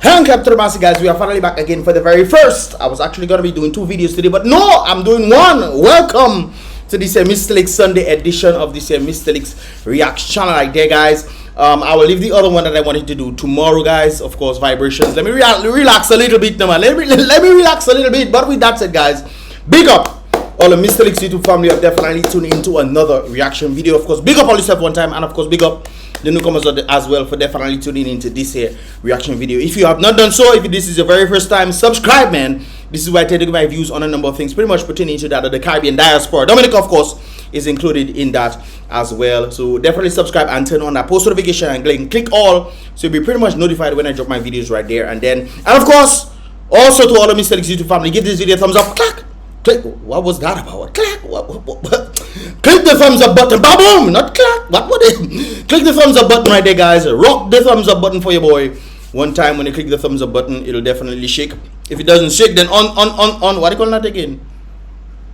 Hello Captain Massey guys, we are finally back again for the very first. I was actually going to be doing 2 videos today, but no, I'm doing one. Welcome to this Mystelics Sunday edition of this Mystelics Reaction channel right there guys. I will leave the other one that I wanted to do tomorrow guys, of course, vibrations. Let me relax a little bit now man. Let me relax a little bit, but with that said guys, big up all the Mystelics YouTube family. Are definitely tuning into another reaction video. Of course, big up all yourself one time, and of course big up the newcomers as well for definitely tuning into this here reaction video. If you have not done so, if this is your very first time, subscribe man. This is where I tell you my views on a number of things pretty much pertaining to that of the Caribbean diaspora. Dominica of course is included in that as well, so definitely subscribe and turn on that post notification and click all, so you'll be pretty much notified when I drop my videos right there. And of course also to all the Mystelics YouTube family, give this video a thumbs up. Click. What was that about? Click. What? Click the thumbs up button. Boom! Not clap. What would it? Click the thumbs up button right there, guys. Rock the thumbs up button for your boy. One time when you click the thumbs up button, it'll definitely shake. If it doesn't shake, then on what do you call that again?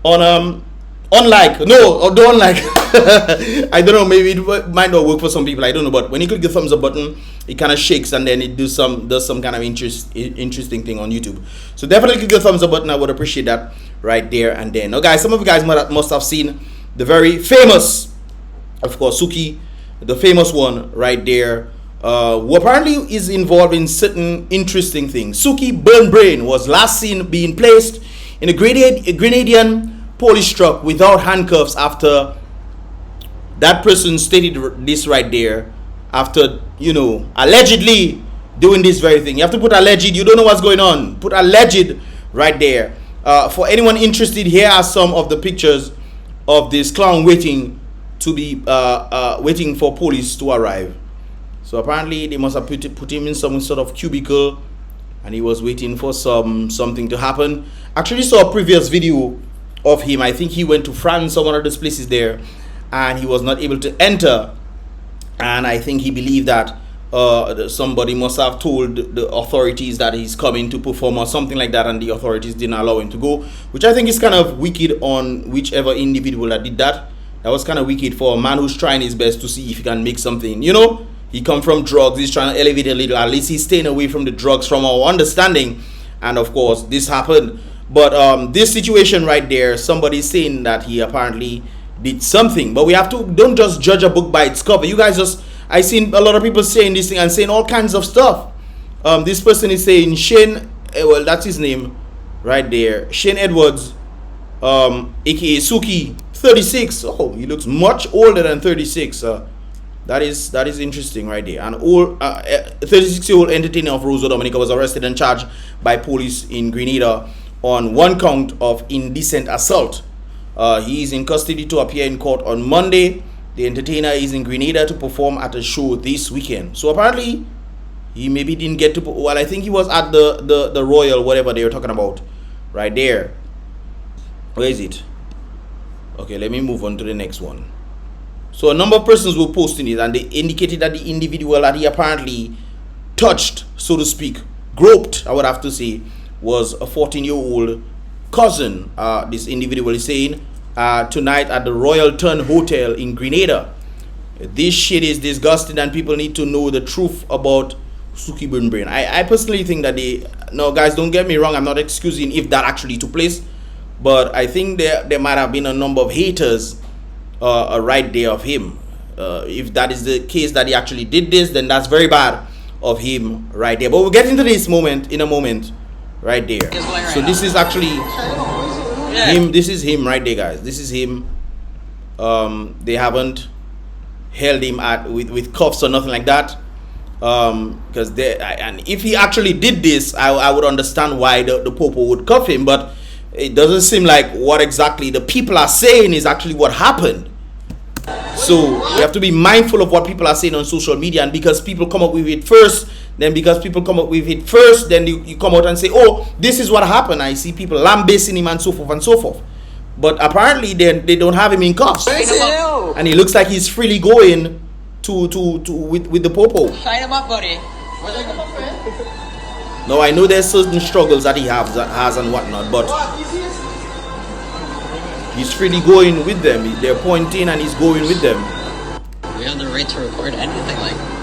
On like. No, don't like. I don't know. Maybe it might not work for some people. I don't know. But when you click the thumbs up button, it kind of shakes and then it does some kind of interesting thing on YouTube. So definitely click the thumbs up button. I would appreciate that right there and then. Now guys, some of you guys must have seen the very famous, of course, Suki, the famous one right there, who apparently is involved in certain interesting things. Suki Burn Brain was last seen being placed in a Grenadian police truck without handcuffs after that person stated this right there, after, you know, allegedly doing this very thing. You have to put alleged. You don't know what's going on. Put alleged right there. For anyone interested, here are some of the pictures of this clown waiting to be waiting for police to arrive. So apparently they must have put him in some sort of cubicle and he was waiting for something to happen. Actually saw a previous video of him. I think he went to France or one of those places there and he was not able to enter, and I think he believed that somebody must have told the authorities that he's coming to perform or something like that, and the authorities didn't allow him to go, which I think is kind of wicked on whichever individual that did that. That was kind of wicked for a man who's trying his best to see if he can make something, you know. He come from drugs, he's trying to elevate a little, at least he's staying away from the drugs from our understanding, and of course this happened. But this situation right there, somebody's saying that he apparently did something, but we have to don't just judge a book by its cover. You guys just, I seen a lot of people saying this thing and saying all kinds of stuff. This person is saying Shane, well that's his name right there, Shane Edwards, aka Suki, 36. Oh, he looks much older than 36. That is interesting right there. An old 36-year-old entertainer of Dominica was arrested and charged by police in Grenada on 1 count of indecent assault. He is in custody to appear in court on Monday. The entertainer is in Grenada to perform at a show this weekend. So apparently he maybe didn't get to, well I think he was at the Royal whatever they were talking about right there. Where is it? Okay, let me move on to the next one. So a number of persons were posting it and they indicated that the individual that he apparently touched, so to speak, groped, I would have to say, was a 14-year-old cousin. This individual is saying tonight at the Royal Turn Hotel in Grenada. This shit is disgusting and people need to know the truth about Suki Burn Brain. I personally think that no guys, don't get me wrong, I'm not excusing if that actually took place, but I think there might have been a number of haters right there of him. If that is the case that he actually did this, then that's very bad of him right there. But we'll get into this moment in a moment right there. So this is actually him. This is him right there guys. This is him. They haven't held him with cuffs or nothing like that, because and if he actually did this, I would understand why the popo would cuff him, but it doesn't seem like what exactly the people are saying is actually what happened. So we have to be mindful of what people are saying on social media, and because people come up with it first, then you come out and say, oh, this is what happened. I see people lambasting him and so forth and so forth. But apparently they don't have him in cuffs, and he looks like he's freely going with the popo. Sign him up, buddy. No, I know there's certain struggles that he has and whatnot, but he's freely going with them. They're pointing and he's going with them. We have the right to record anything like this.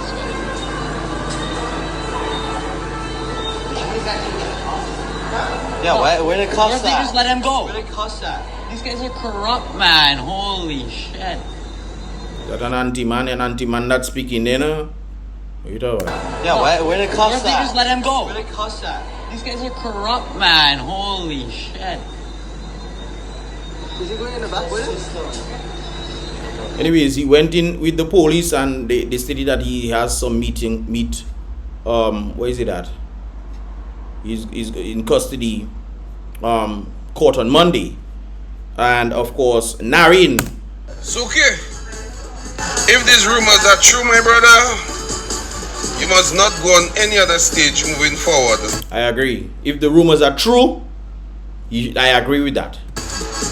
Yeah, where the cops They just let him go. Where the cops at? These guys are corrupt, man. Holy shit. Got an anti-man that's speaking, you know? What you talking about? Yeah, where the cops They at? just let him go. Where the cops at? These guys are corrupt, man. Holy shit. Is he going in the back with us? Anyways, he went in with the police and they stated that he has some where is it at? He's in custody court on Monday. And of course, Narin. Suki, if these rumors are true, my brother, you must not go on any other stage moving forward. I agree. If the rumors are true, I agree with that.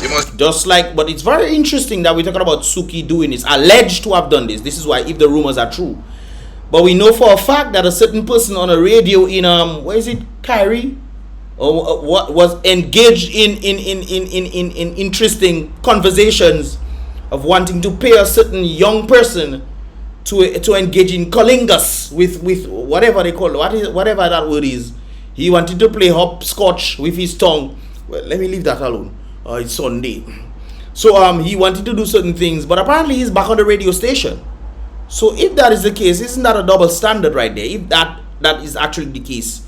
You must Just like, but it's very interesting that we're talking about Suki doing this, alleged to have done this. This is why, if the rumors are true. But we know for a fact that a certain person on a radio in where is it, Kyrie, or what was engaged in interesting conversations of wanting to pay a certain young person to engage in colingus with whatever they call it, whatever that word is. He wanted to play hopscotch with his tongue. Well, let me leave that alone. It's Sunday. So he wanted to do certain things, but apparently he's back on the radio station. So if that is the case, isn't that a double standard right there? If that is actually the case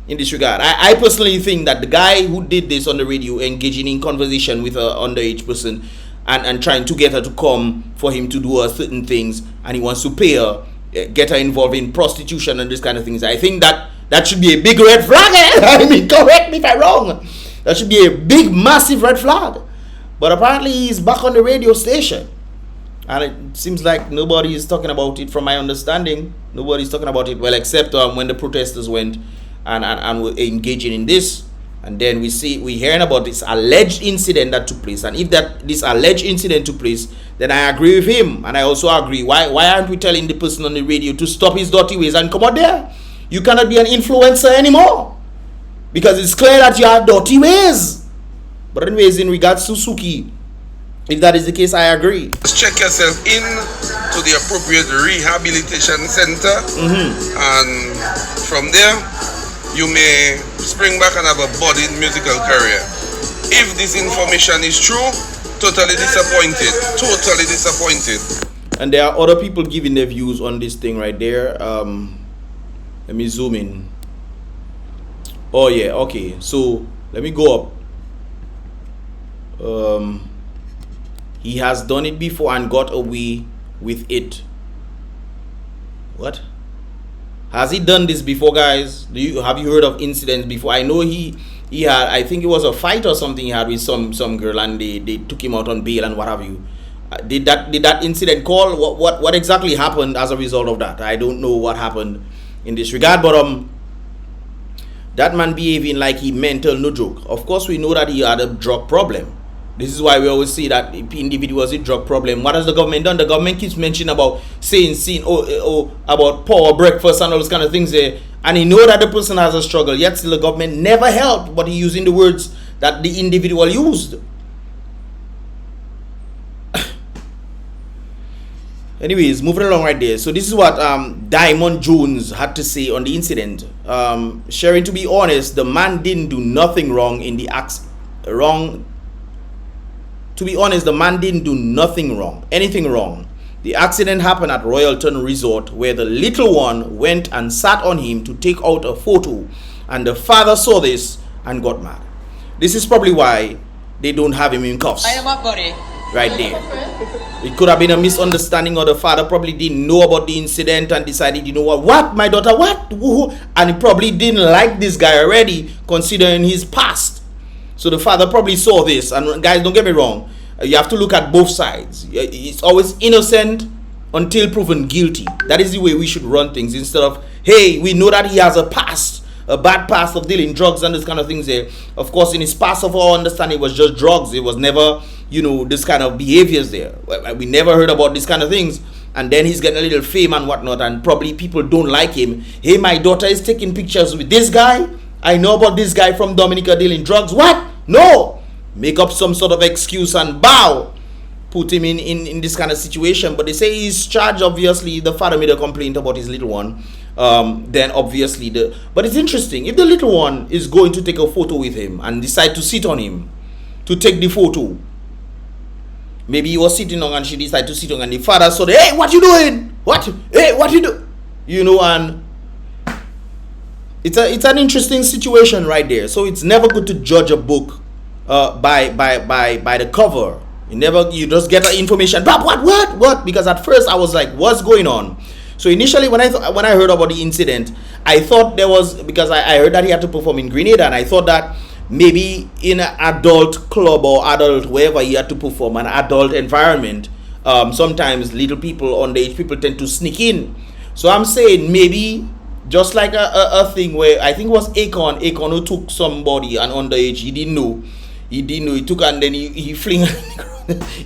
in this regard, I personally think that the guy who did this on the radio, engaging in conversation with an underage person and trying to get her to come for him to do certain things, and he wants to pay her, get her involved in prostitution and this kind of things, I think that should be a big red flag. I mean, correct me if I'm wrong. That should be a big, massive red flag. But apparently he's back on the radio station. And it seems like nobody is talking about it, from my understanding. Nobody's talking about it, well, except when the protesters went and were engaging in this. And then we're hearing about this alleged incident that took place. And if this alleged incident took place, then I agree with him. And I also agree. Why aren't we telling the person on the radio to stop his dirty ways and come out there? You cannot be an influencer anymore, because it's clear that you have dirty ways. But anyways, in regards to Suki, if that is the case, I agree. just check yourself in to the appropriate rehabilitation center, and from there, you may spring back and have a budding musical career. If this information is true, totally disappointed. Totally disappointed. And there are other people giving their views on this thing right there. Let me zoom in. Oh yeah, okay. So let me go up. He has done it before and got away with it. What? Has he done this before, guys? Have you heard of incidents before? I know he had, I think it was a fight or something he had with some girl, and they took him out on bail and what have you. Did that incident call? What exactly happened as a result of that? I don't know what happened in this regard, but that man behaving like he mental, no joke. Of course, we know that he had a drug problem. This is why we always see that individuals with drug problem. What has the government done? The government keeps mentioning about about power breakfast and all those kind of things there, and he know that the person has a struggle. Yet still the government never helped, but he using the words that the individual used. Anyways, moving along right there. So this is what Diamond Jones had to say on the incident. Sharing, to be honest, the man didn't do nothing wrong in the To be honest, the man didn't do anything wrong. The accident happened at Royalton Resort, where the little one went and sat on him to take out a photo, and the father saw this and got mad. This is probably why they don't have him in cuffs. Light him up, buddy. Right there. It could have been a misunderstanding, or the father probably didn't know about the incident and decided, you know what, my daughter, what? And he probably didn't like this guy already, considering his past. So the father probably saw this. And guys, don't get me wrong, you have to look at both sides. It's always innocent until proven guilty. That is the way we should run things, instead of, hey, we know that he has a past, a bad past of dealing drugs and this kind of things there. Of course, in his past, of our understanding, it was just drugs. It was never, this kind of behaviors there. We never heard about this kind of things. And then he's getting a little fame and whatnot, and probably people don't like him. Hey, my daughter is taking pictures with this guy. I know about this guy from Dominica dealing drugs. What? No. Make up some sort of excuse and bow. Put him in this kind of situation. But they say he's charged, obviously. The father made a complaint about his little one. then obviously but it's interesting if the little one is going to take a photo with him and decide to sit on him to take the photo. Maybe he was sitting on and she decided to sit on and the father saw, hey, what you doing? Hey, what you do? You know, and it's an interesting situation right there. So it's never good to judge a book by the cover. You just get the information. What? Because at first I was like, what's going on? So initially when I heard about the incident, I thought there was, because I heard that he had to perform in Grenada, and I thought that maybe in an adult club or adult wherever he had to perform, an adult environment, sometimes little people, underage people tend to sneak in. So I'm saying maybe just like a thing where I think it was Akon who took somebody, an underage, he didn't know, he took and then he fling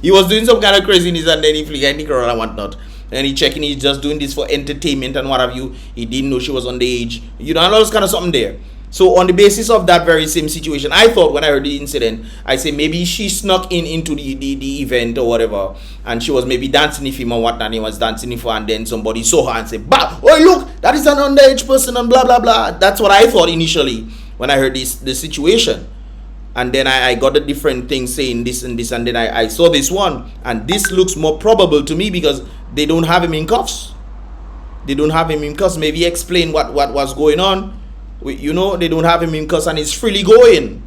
he was doing some kind of craziness and then he fling any girl and whatnot. And he checking he's just doing this for entertainment and what have you. He didn't know she was underage. You know, and all this kind of something there. So on the basis of that very same situation, I thought when I heard the incident, I said maybe she snuck into the event or whatever, and she was maybe dancing with him or whatnot, and he was dancing with her, and then somebody saw her and said, bah, oh look, that is an underage person and blah blah blah. That's what I thought initially when I heard this situation. And then I got a different thing saying this and this, and then I saw this one, and this looks more probable to me because they don't have him in cuffs. They don't have him in cuffs. Maybe explain what was going on. You know, they don't have him in cuffs and he's freely going.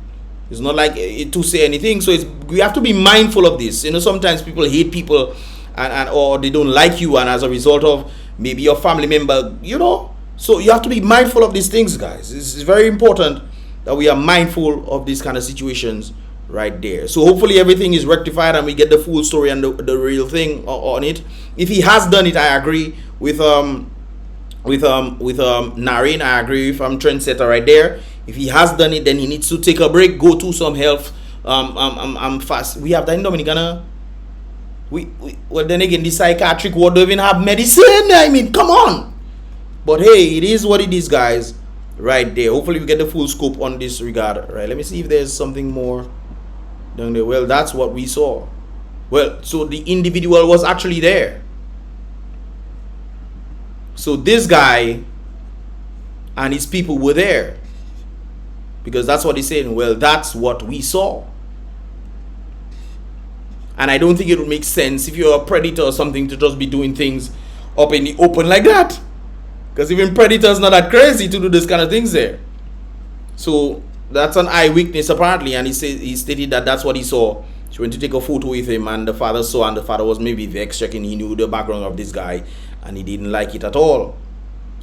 It's not like to say anything. So we have to be mindful of this. You know, sometimes people hate people and or they don't like you, and as a result of maybe your family member, you know. So you have to be mindful of these things, guys. It's very important that we are mindful of these kind of situations right there. So hopefully everything is rectified and we get the full story and the real thing on it. If he has done it, I agree with Naren. I agree with Trendsetter right there. If he has done it, then he needs to take a break, go to some health fast. We have that in Dominica. Well, then again, the psychiatric ward don't even have medicine. I mean, come on. But hey, it is what it is, guys. Right there. Hopefully we get the full scope on this regard. Right, let me see if there's something more down there. Well, that's what we saw. Well, so the individual was actually there. So this guy and his people were there, because that's what he's saying. Well, that's what we saw. And I don't think it would make sense if you're a predator or something to just be doing things up in the open like that. Because even predators not that crazy to do this kind of things there. So that's an eye weakness apparently, and he stated that that's what he saw. She went to take a photo with him, and the father saw, and the father was maybe vexed, checking he knew the background of this guy, and he didn't like it at all.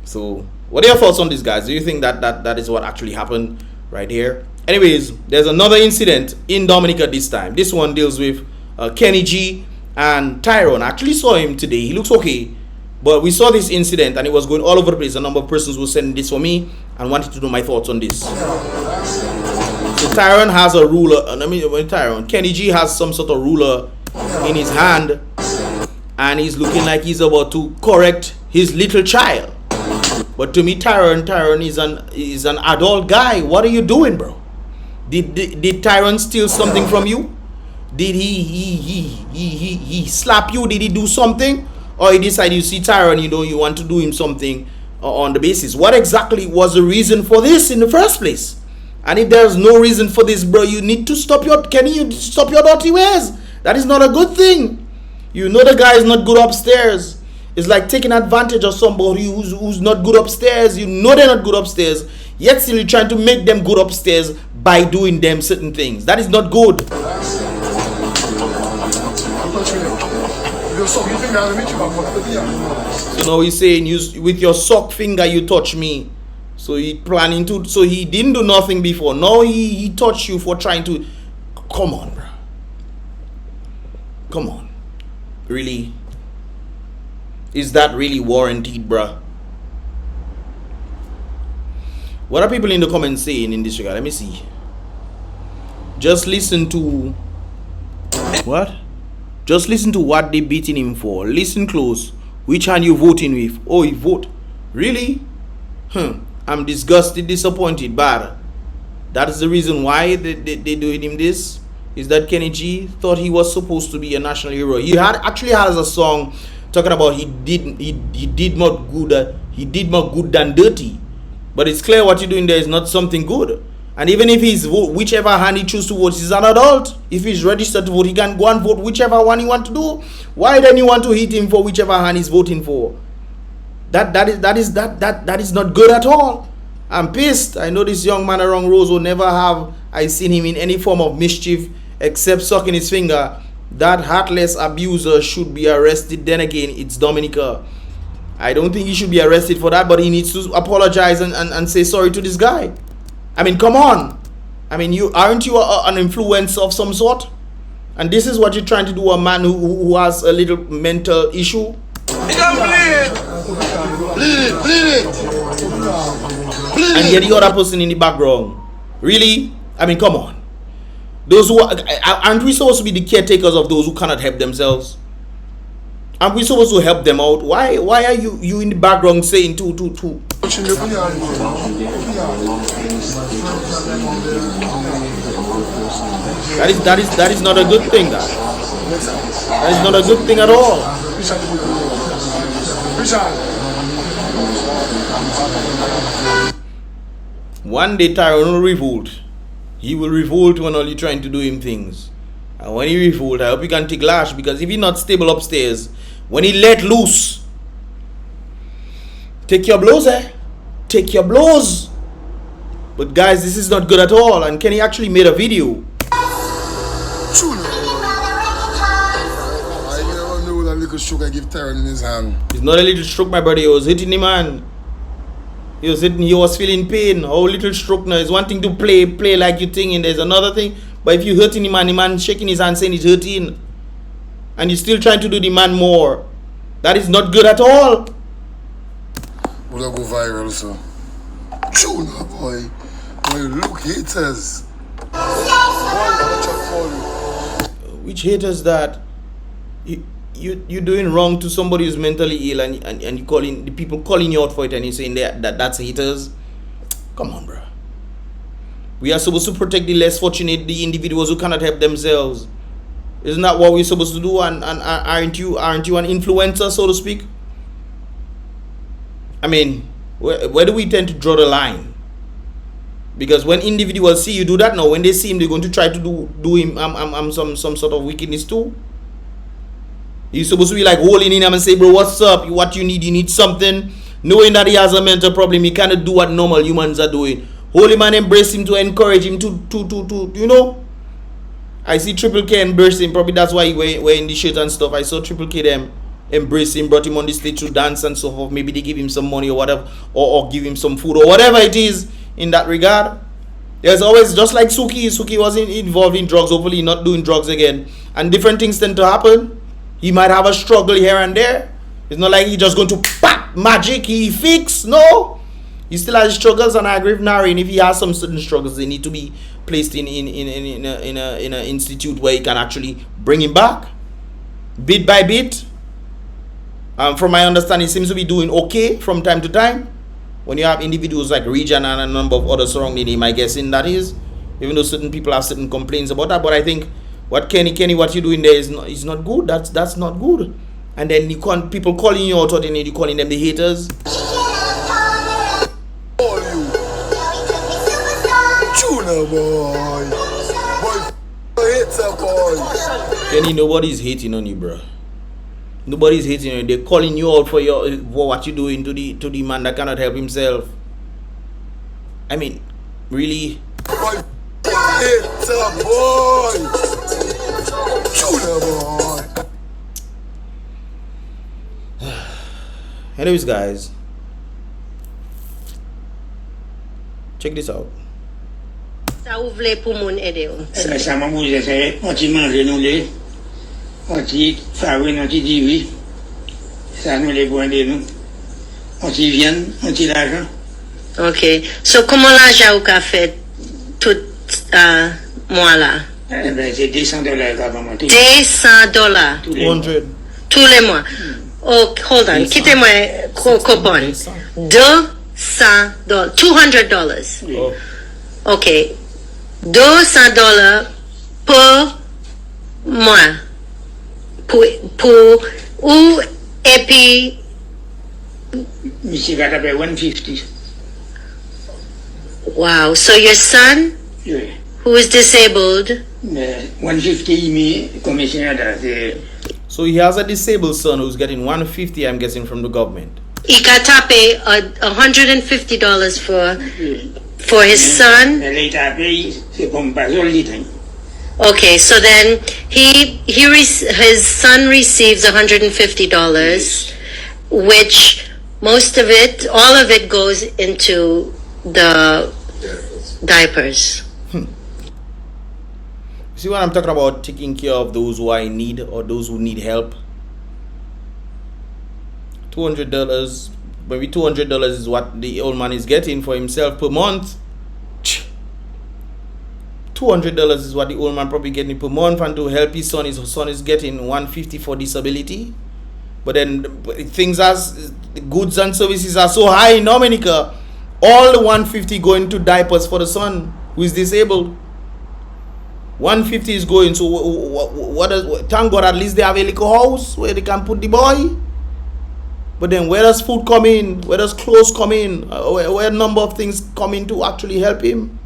So what are your thoughts on this, guys? Do you think that is what actually happened right here? Anyways, there's another incident in Dominica this time. This one deals with Kenny G and Tyrone. I actually saw him today. He looks okay. But we saw this incident and it was going all over the place. A number of persons were sending this for me and wanted to know my thoughts on this. So Tyrone has a ruler. Kenny G has some sort of ruler in his hand, and he's looking like he's about to correct his little child. But to me, Tyrone is an adult guy. What are you doing, bro? Did Tyrone steal something from you? Did he slap you? Did he do something? Or you decide you see Tyrone, you know, you want to do him something on the basis. What exactly was the reason for this in the first place? And if there's no reason for this, bro, you need to stop your dirty ways. That is not a good thing. You know the guy is not good upstairs. It's like taking advantage of somebody who's not good upstairs. You know they're not good upstairs, yet still you're trying to make them good upstairs by doing them certain things. That is not good. So now he's saying, with your sock finger you touch me. So he planning to, so he didn't do nothing before. Now he touched you for trying to. Come on, bro. Come on. Really? Is that really warranted, bro? What are people in the comments saying in this regard? Let me see. Just listen to what? Just listen to what they beating him for. Listen close. Which hand you voting with? Oh, he vote. Really? I'm disgusted, disappointed, but that is the reason why they doing him this. Is that Kenny G thought he was supposed to be a national hero. He actually has a song talking about he did not good He did more good than dirty. But it's clear what you're doing there is not something good. And even if he's whichever hand he chooses to vote, he's an adult. If he's registered to vote, he can go and vote whichever one he want to do. Why then you want to hit him for whichever hand he's voting for? That is not good at all. I'm pissed. I know this young man around Rose will never have I seen him in any form of mischief except sucking his finger. That heartless abuser should be arrested. Then again, it's Dominica. I don't think he should be arrested for that, but he needs to apologize and say sorry to this guy. I mean, come on. I mean, aren't you an influencer of some sort? And this is what you're trying to do, a man who has a little mental issue? And yet the other person in the background. Really? I mean, come on. Those who aren't we supposed to be the caretakers of those who cannot help themselves? Aren't we supposed to help them out? Why are you in the background saying two? That is not a good thing. That is not a good thing at all. One day Tyrone will revolt. He will revolt when all you're trying to do him things. And when he revolt, I hope you can take lash, because if he's not stable upstairs, when he let loose, take your blows, take your blows. But guys, this is not good at all. And Kenny actually made a video. I never knew that little stroke I give Tyrone in his hand. It's not a little stroke, my brother. He was hitting the man. He was feeling pain. Oh, little stroke now is one thing to play like you think, and there's another thing. But if you're hurting the man shaking his hand saying he's hurting, and you're still trying to do the man more, that is not good at all. Will I go viral, sir? Tuna, boy. Boy, look, haters. Which haters that? You're doing wrong to somebody who's mentally ill, and you calling the people calling you out for it, and you're saying that's haters. Come on, bro. We are supposed to protect the less fortunate, the individuals who cannot help themselves. Isn't that what we're supposed to do? And aren't you an influencer, so to speak? I mean, where do we tend to draw the line? Because when individuals see you do that now, when they see him, they're going to try to do him some sort of wickedness too. You're supposed to be like holding in him and say, bro, what's up? What you need something. Knowing that he has a mental problem, he cannot do what normal humans are doing. Hold him and embrace him to encourage him to you know. I see Triple K embrace him. Probably that's why he wearing the shirt and stuff. I saw Triple K them embrace him, brought him on the stage to dance and so forth. Maybe they give him some money or whatever, or give him some food or whatever it is in that regard. There's always, just like Suki. Suki wasn't involved in drugs, hopefully not doing drugs again. And different things tend to happen. He might have a struggle here and there. It's not like he's just going to pop magic, he fix. No. He still has struggles, and I agree with Nari. And if he has some certain struggles, they need to be placed in an institute where he can actually bring him back, bit by bit. From my understanding, he seems to be doing okay from time to time. When you have individuals like Region and a number of others surrounding him, I guess that is, even though certain people have certain complaints about that. But I think what Kenny, what you're doing there is not good. That's not good. And then people calling you out, or then you calling them the haters. Tuna, boy. Boy, hater, boy. Kenny, nobody's hating on you, bro. Nobody's hating on you. They're calling you out for what you're doing to the man that cannot help himself. I mean, really? Boy, hater, boy. Tuna, boy. Anyways, guys, check this out. Ça ouvre pour mon aider. Ça m'a bougé, c'est on t'y mange nous les, on t'y farine, on t'y divi, ça nous les boire de nous, on t'y viande, on t'y l'argent. Ok. So comment l'argent au café tout mois là? Eh ben c'est $200 qu'avant monter. $200 tous les mois. Oh, hold on. Quittez-moi coupon. $200. Oh. Ok. $200 pour mois. Pour ou et puis Mr. got about 150. Wow. So your son, Yeah. who is disabled, 150 me commissioner that. So he has a disabled son who's getting 150, I'm guessing, from the government. he got to pay $150 for his son. Later pay, c'est comme pas all the time. Okay, so then his son receives $150, which most of it, all of it goes into the diapers. See what I'm talking about, taking care of those who are in need or those who need help. $200, maybe $200 is what the old man is getting for himself per month. $200 is what the old man probably getting per month, and to help his son is getting $150 for disability. But then things as goods and services are so high in Dominica, all the $150 going to diapers for the son who is disabled. $150 is going. So thank God at least they have a little house where they can put the boy. But then where does food come in? Where does clothes come in? Where a number of things come in to actually help him?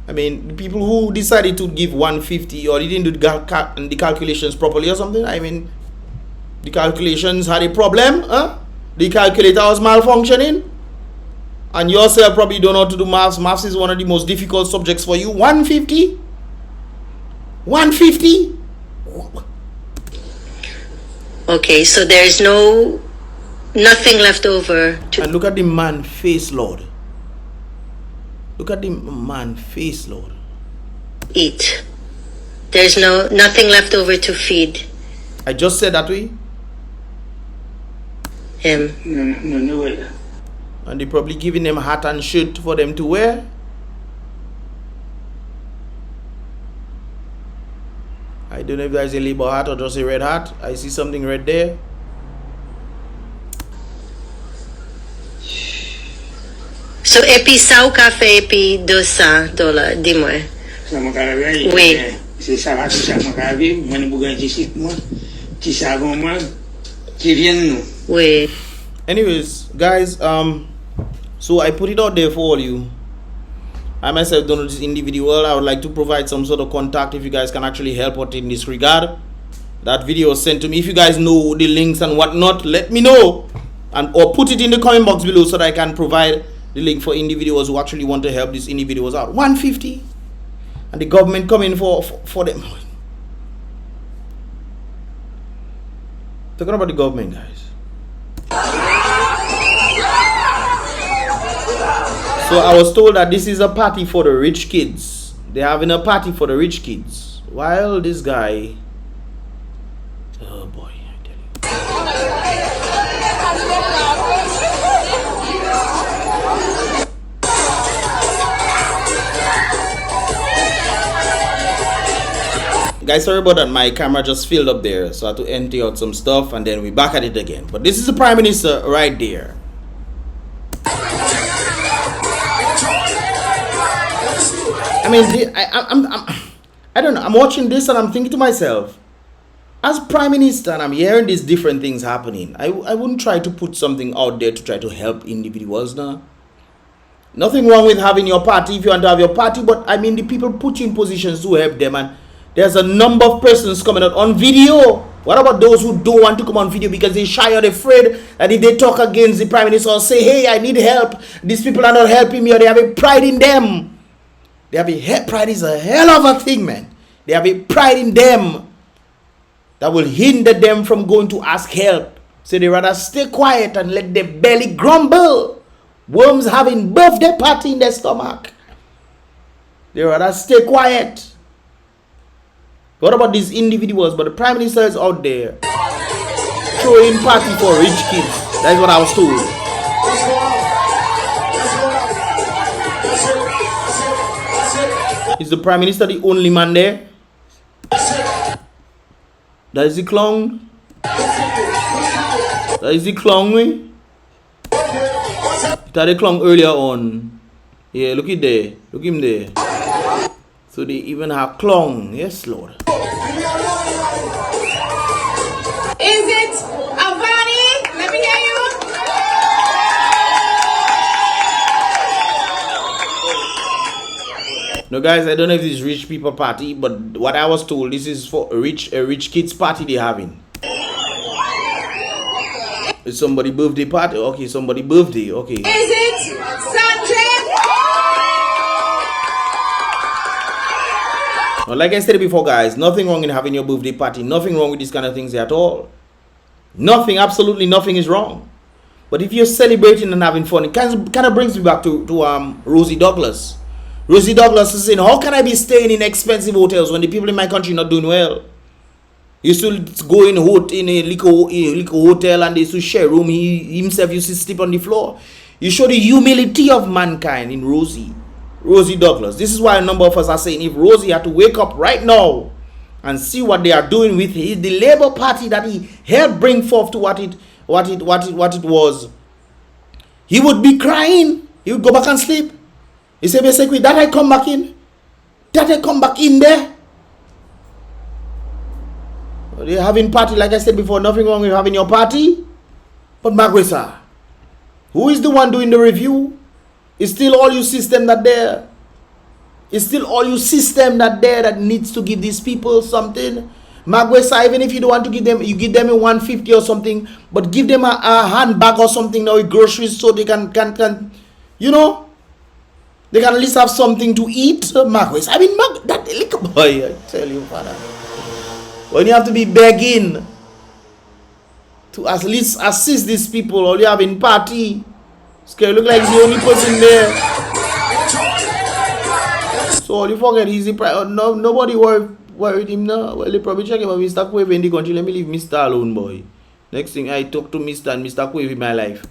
I mean, the people who decided to give 150 or didn't do the calculations properly or something. I mean, the calculations had a problem, huh? The calculator was malfunctioning, and yourself probably don't know how to do maths. Maths is one of the most difficult subjects for you. 150? 150? Okay, so there's nothing left over to And look at the man face, Lord. Look at the man face, Lord. eat. There's nothing left over to feed I just said that way. him. No way. And they probably giving them hat and shirt for them to wear. I don't know if there's a Labour hat or just a red hat. I see something red there. So epi sa ou ka fe epi $200, dis-moi. Ça m'a carré. Oui. C'est ça va tout ça m'a carré. Moi nous bouger ici moi. Qui savon moi qui viennent nous. Oui. Anyways, guys, so I put it out there for all you. I myself don't know this individual. I would like to provide some sort of contact if you guys can actually help out in this regard. That video was sent to me. If you guys know the links and whatnot, let me know, or put it in the comment box below so that I can provide the link for individuals who actually want to help these individuals out. 150, and the government coming for them. Talking about the government, guys. So I was told that this is a party for the rich kids. They're having a party for the rich kids. While this guy, oh boy, I tell you. Guys, sorry about that. My camera just filled up there, so I had to empty out some stuff, and then we're back at it again. But this is the Prime Minister right there. I mean, I don't know. I'm watching this and I'm thinking to myself, as Prime Minister, and I'm hearing these different things happening, I wouldn't try to put something out there to try to help individuals now. Nothing wrong with having your party if you want to have your party, but I mean, the people put you in positions to help them, and there's a number of persons coming out on video. What about those who don't want to come on video because they're shy or they're afraid that if they talk against the Prime Minister or say, hey, I need help, these people are not helping me, or they have a pride in them. Pride is a hell of a thing, man. They have a pride in them that will hinder them from going to ask help. So they rather stay quiet and let their belly grumble. Worms having birthday party in their stomach. They rather stay quiet. What about these individuals? But the Prime Minister is out there throwing party for rich kids. That's what I was told. Is the Prime Minister the only man there? That is the clown. That is the clown, we. That the clown earlier on. Yeah, look at there. Look him there. So they even have clown. Yes, Lord. Is it Avani? Let No, guys, I don't know if this is rich people party, but what I was told, this is for a rich kids party they're having. It's somebody birthday party. Okay, somebody birthday. Okay. Is it Sanjay? Well, like I said before, guys, nothing wrong in having your birthday party. Nothing wrong with these kind of things at all. Nothing, absolutely nothing is wrong. But if you're celebrating and having fun, it kind of brings me back to Rosie Douglas. Rosie Douglas is saying, how can I be staying in expensive hotels when the people in my country not doing well? He used to go in a liquor hotel and they used to share room. He himself used to sleep on the floor. You show the humility of mankind in Rosie Douglas. This is why a number of us are saying, if Rosie had to wake up right now and see what they are doing with the Labour Party that he helped bring forth to what it was, he would be crying. He would go back and sleep. He said, basically, that I come back in. That I come back in there. They're having party, like I said before, nothing wrong with having your party. But Magwesa, who is the one doing the review? It's still all you system that there. It's still all you system that there that needs to give these people something. Magwesa, even if you don't want to give them, you give them a 150 or something, but give them a handbag or something now with groceries so they can you know, they can at least have something to eat. Magwesa, I mean, that little boy, I tell you, father. When you have to be begging to at least assist these people, all you have in party, SKERRIT look like he's the only person there. So all you forget, he's the nobody worried him now. Well, they probably check him out. Mr. Quave in the country. Let me leave Mr. alone, boy. Next thing I talk to Mr. and Mr. Quave in my life.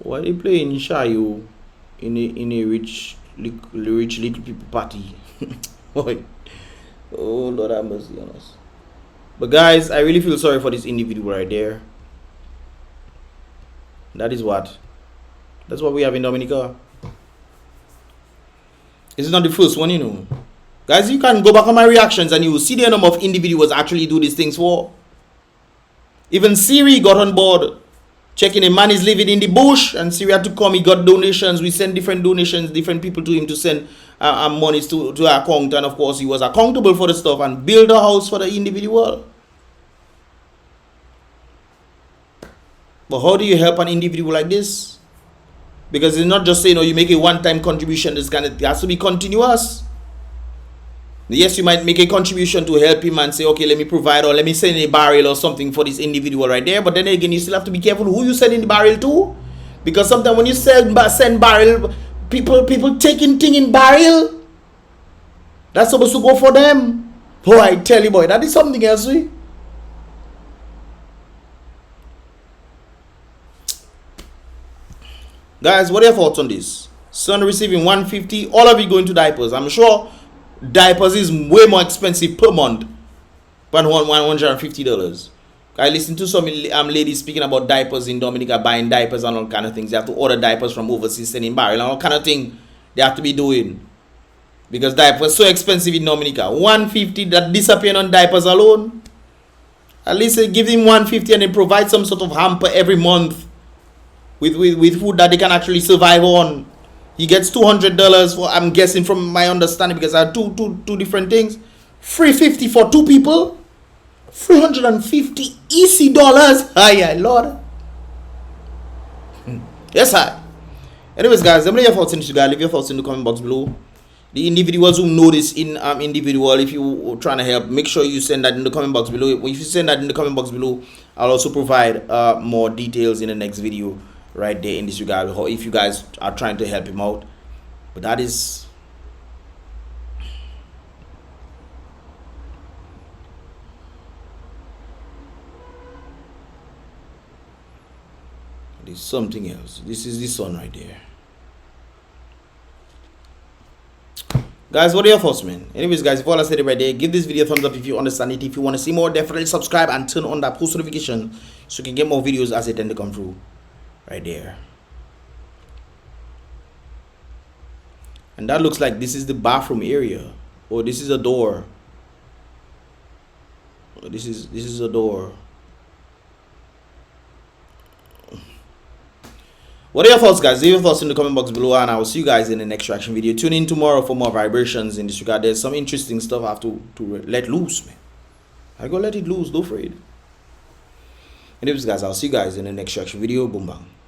Why are they playing Shayo in a rich little people party? Boy. Oh Lord have mercy on us. But guys, I really feel sorry for this individual right there. That's what we have in Dominica. It's not the first one, you know. Guys, you can go back on my reactions and you will see the number of individuals actually do these things for. Even Siri got on board. Checking a man is living in the bush, and Siri had to come. He got donations. We sent different donations, different people to him to send monies to our account, and of course he was accountable for the stuff and build a house for the individual. But how do you help an individual like this? Because it's not just saying, you make a one-time contribution. It has to be continuous. Yes, you might make a contribution to help him and say, okay, let me provide or let me send a barrel or something for this individual right there. But then again, you still have to be careful who you send in the barrel to. Because sometimes when you send barrel, people taking thing in barrel, that's supposed to go for them. Oh, I tell you, boy, that is something else. Guys, what are your thoughts on this? Son receiving 150, all of you going to diapers. I'm sure diapers is way more expensive per month than $150. I listen to some ladies speaking about diapers in Dominica, buying diapers and all kind of things. They have to order diapers from overseas, sending barrel and all kind of thing they have to be doing. Because diapers so expensive in Dominica. $150 that disappearing on diapers alone. At least give him $150 and then provide some sort of hamper every month with food that they can actually survive on. He gets $200 for, I'm guessing from my understanding, because I have two different things. $350 for two people. $350 easy dollars. Hiya, Lord. Yes, sir. Anyways, guys, let me know your thoughts in this, guys. Leave your thoughts in the comment box below. The individuals who know this individual, if you're trying to help, make sure you send that in the comment box below. If you send that in the comment box below, I'll also provide more details in the next video right there in this regard, if you guys are trying to help him out. But that is something else. This is the sun right there. Guys, what are your thoughts, man? Anyways, guys, if all I said it right there, give this video a thumbs up if you understand it. If you want to see more, definitely subscribe and turn on that post notification so you can get more videos as they tend to come through right there. And that looks like this is the bathroom area, or this is a door. This is a door. What are your thoughts, guys? Leave your thoughts in the comment box below, and I will see you guys in the next reaction video. Tune in tomorrow for more vibrations in this regard. There's some interesting stuff I have to let loose, man. I go let it loose, don't afraid. Anyways, guys, I'll see you guys in the next reaction video. Boom bang.